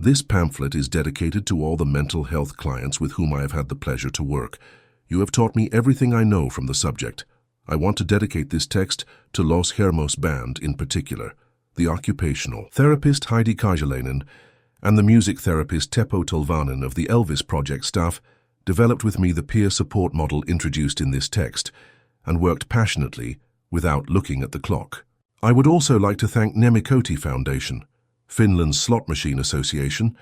This pamphlet is dedicated to all the mental health clients with whom I have had the pleasure to work. You have taught me everything I know from the subject. I want to dedicate this text to Los Hermos Band in particular, the occupational therapist Heidi Kajalainen and the music therapist Teppo Tolvanen of the Elvis Project staff developed with me the peer support model introduced in this text and worked passionately without looking at the clock. I would also like to thank Nemikoti Foundation, Finland's Slot Machine Association,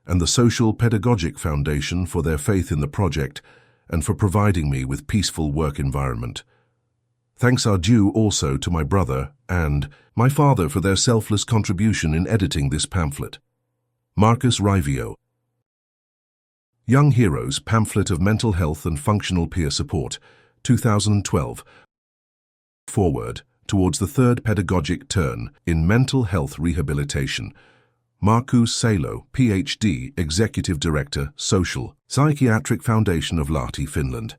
and the Social Pedagogic Foundation for their faith in the project and for providing me with peaceful work environment. Thanks are due also to my brother and my father for their selfless contribution in editing this pamphlet. Markus Raivio. Young Heroes Pamphlet of Mental Health and Functional Peer Support, 2012. Forward towards the third pedagogic turn in mental health rehabilitation. Markus Raivio, PhD, Executive Director, Social Psychiatric Foundation of Lahti, Finland.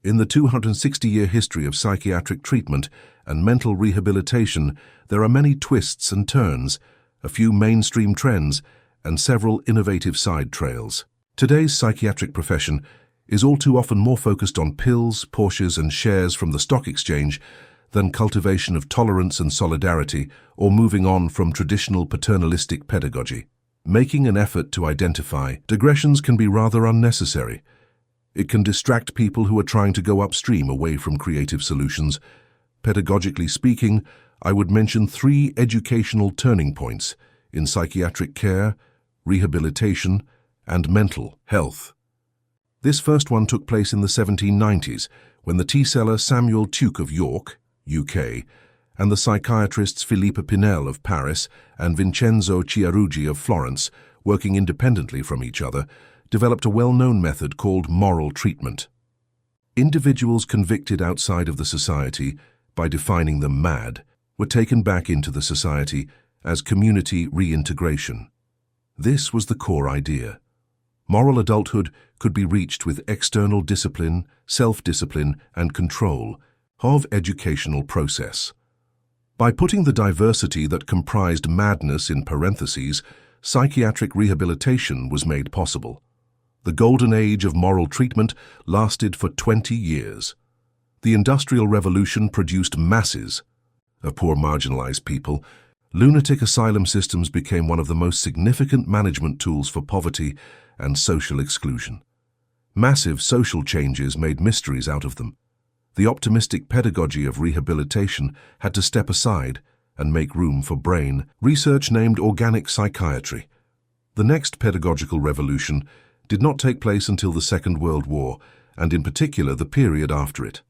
In the 260-year history of psychiatric treatment and mental rehabilitation, there are many twists and turns, a few mainstream trends, and several innovative side trails. Today's psychiatric profession is all too often more focused on pills, Porsches, and shares from the stock exchange than cultivation of tolerance and solidarity or moving on from traditional paternalistic pedagogy. Making an effort to identify digressions can be rather unnecessary. It can distract people who are trying to go upstream away from creative solutions. Pedagogically speaking, I would mention 3 educational turning points in psychiatric care, rehabilitation, and mental health. This first one took place in the 1790s, when the tea seller Samuel Tuke of York, UK, and the psychiatrists Philippe Pinel of Paris and Vincenzo Chiarugi of Florence, working independently from each other, developed a well-known method called moral treatment. Individuals convicted outside of the society, by defining them mad, were taken back into the society as community reintegration. This was the core idea. Moral adulthood could be reached with external discipline, self-discipline, and control of educational process. By putting the diversity that comprised madness in parentheses, psychiatric rehabilitation was made possible. The golden age of moral treatment lasted for 20 years. The Industrial Revolution produced masses of poor marginalized people. Lunatic asylum systems became one of the most significant management tools for poverty and social exclusion. Massive social changes made mysteries out of them. The optimistic pedagogy of rehabilitation had to step aside and make room for brain research named organic psychiatry. The next pedagogical revolution did not take place until the Second World War, and in particular the period after it.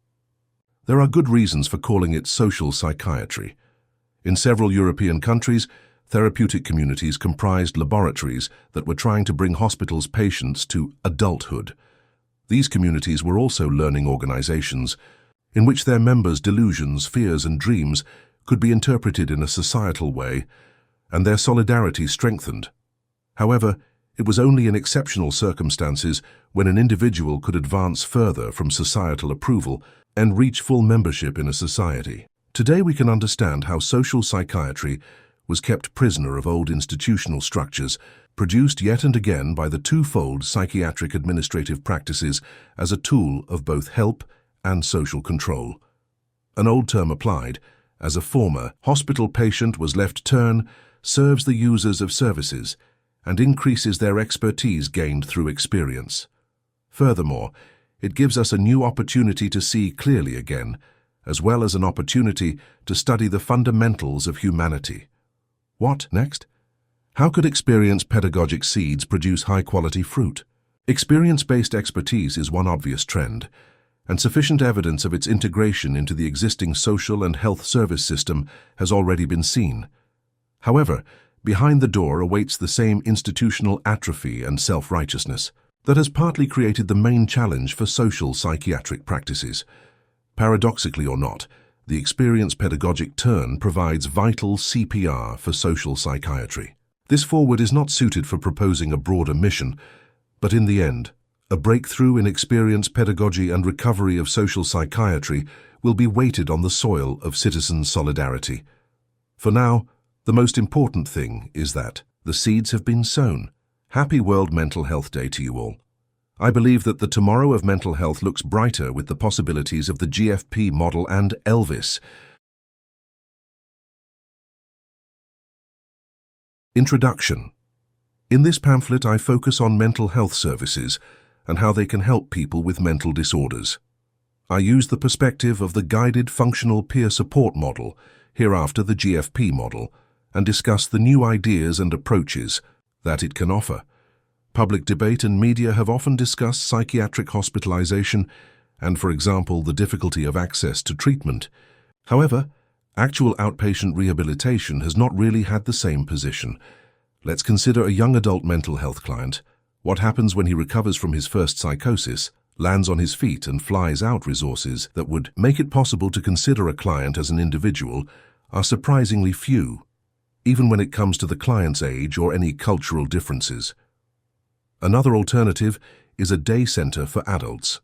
There are good reasons for calling it social psychiatry. In several European countries, therapeutic communities comprised laboratories that were trying to bring hospitals' patients to adulthood. These communities were also learning organizations in which their members' delusions, fears, and dreams could be interpreted in a societal way and their solidarity strengthened. However, it was only in exceptional circumstances when an individual could advance further from societal approval and reach full membership in a society. Today we can understand how social psychiatry was kept prisoner of old institutional structures, produced yet and again by the twofold psychiatric administrative practices as a tool of both help and social control. An old term applied, as a former hospital patient was left turn, serves the users of services and increases their expertise gained through experience. Furthermore, it gives us a new opportunity to see clearly again, as well as an opportunity to study the fundamentals of humanity. What next? How could experienced pedagogic seeds produce high-quality fruit? Experience-based expertise is one obvious trend, and sufficient evidence of its integration into the existing social and health service system has already been seen. However, behind the door awaits the same institutional atrophy and self-righteousness that has partly created the main challenge for social psychiatric practices. Paradoxically or not, the experienced pedagogic turn provides vital CPR for social psychiatry. This forward is not suited for proposing a broader mission, but in the end, a breakthrough in experience pedagogy and recovery of social psychiatry will be weighted on the soil of citizen solidarity. For now, the most important thing is that The seeds have been sown. Happy World Mental Health Day to you all. I believe that the tomorrow of mental health looks brighter with the possibilities of the GFP model and Elvis. Introduction. In this pamphlet, I focus on mental health services and how they can help people with mental disorders. I use the perspective of the guided functional peer support model, hereafter the GFP model, and discuss the new ideas and approaches that it can offer. Public debate and media have often discussed psychiatric hospitalization and, for example, the difficulty of access to treatment. However, actual outpatient rehabilitation has not really had the same position. Let's consider a young adult mental health client. What happens when he recovers from his first psychosis, lands on his feet and flies out? Resources that would make it possible to consider a client as an individual are surprisingly few, even when it comes to the client's age or any cultural differences. Another alternative is a day center for adults.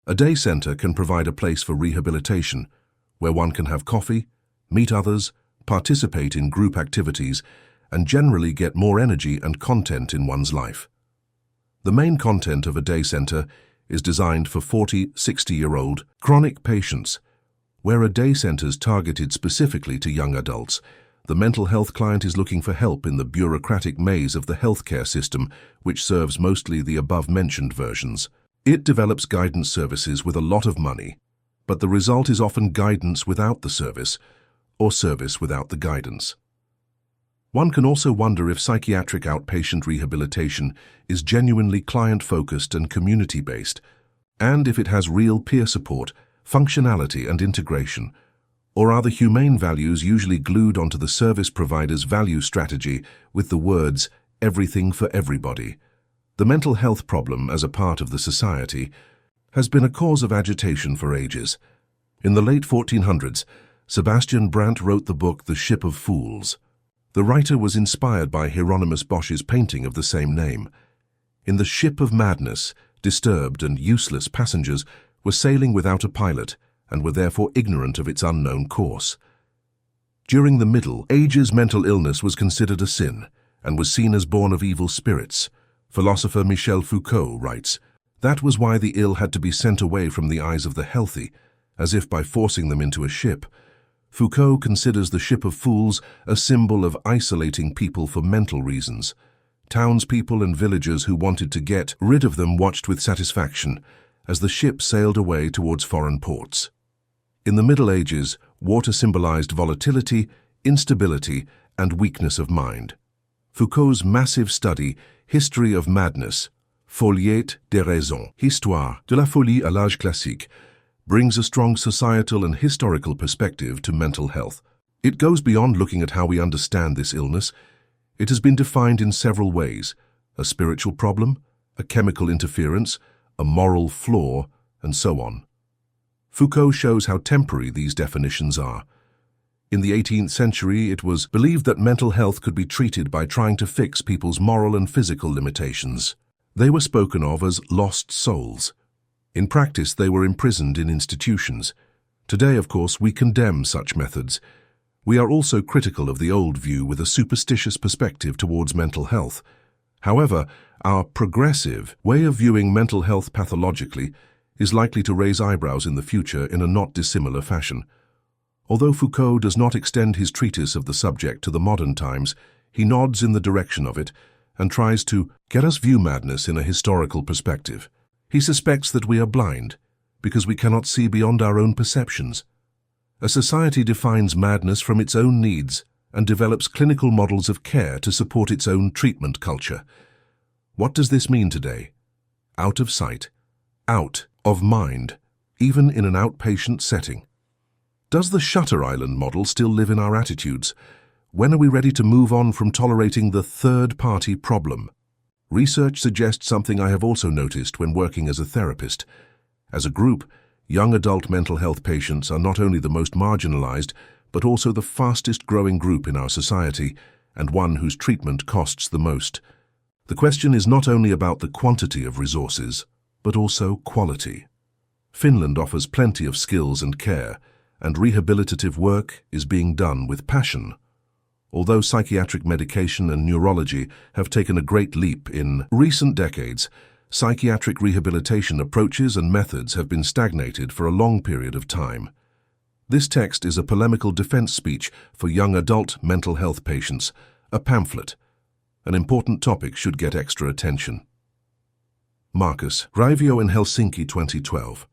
A day center can provide a place for rehabilitation, where one can have coffee, meet others, participate in group activities, and generally get more energy and content in one's life. The main content of a day center is designed for 40, 60-year-old chronic patients, where a day center is targeted specifically to young adults. The mental health client is looking for help in the bureaucratic maze of the healthcare system, which serves mostly the above-mentioned versions. It develops guidance services with a lot of money, but the result is often guidance without the service, or service without the guidance. One can also wonder if psychiatric outpatient rehabilitation is genuinely client-focused and community-based, and if it has real peer support, functionality and integration, or are the humane values usually glued onto the service provider's value strategy with the words, everything for everybody? The mental health problem as a part of the society has been a cause of agitation for ages. In the late 1400s, Sebastian Brandt wrote the book The Ship of Fools. The writer was inspired by Hieronymus Bosch's painting of the same name. In the ship of madness, disturbed and useless passengers were sailing without a pilot and were therefore ignorant of its unknown course. During the Middle Ages, mental illness was considered a sin and was seen as born of evil spirits. Philosopher Michel Foucault writes, "That was why the ill had to be sent away from the eyes of the healthy, as if by forcing them into a ship." Foucault considers the ship of fools a symbol of isolating people for mental reasons. Townspeople and villagers who wanted to get rid of them watched with satisfaction as the ship sailed away towards foreign ports. In the Middle Ages, water symbolized volatility, instability, and weakness of mind. Foucault's massive study, History of Madness, Foliette des Raisons, Histoire de la Folie à l'âge classique, brings a strong societal and historical perspective to mental health. It goes beyond looking at how we understand this illness. It has been defined in several ways: a spiritual problem, a chemical interference, a moral flaw, and so on. Foucault shows how temporary these definitions are. In the 18th century, it was believed that mental health could be treated by trying to fix people's moral and physical limitations. They were spoken of as lost souls. In practice, they were imprisoned in institutions. Today, of course, we condemn such methods. We are also critical of the old view with a superstitious perspective towards mental health. However, our progressive way of viewing mental health pathologically is likely to raise eyebrows in the future in a not dissimilar fashion. Although Foucault does not extend his treatise of the subject to the modern times, he nods in the direction of it and tries to get us view madness in a historical perspective. He suspects that we are blind because we cannot see beyond our own perceptions. A society defines madness from its own needs and develops clinical models of care to support its own treatment culture. What does this mean today? Out of sight, out of mind, even in an outpatient setting. Does the Shutter Island model still live in our attitudes? When are we ready to move on from tolerating the third-party problem? Research suggests something I have also noticed when working as a therapist. As a group, young adult mental health patients are not only the most marginalized, but also the fastest-growing group in our society, and one whose treatment costs the most. The question is not only about the quantity of resources, but also quality. Finland offers plenty of skills and care, and rehabilitative work is being done with passion. Although psychiatric medication and neurology have taken a great leap in recent decades, psychiatric rehabilitation approaches and methods have been stagnated for a long period of time. This text is a polemical defense speech for young adult mental health patients, a pamphlet. An important topic should get extra attention. Markus Raivio in Helsinki 2012.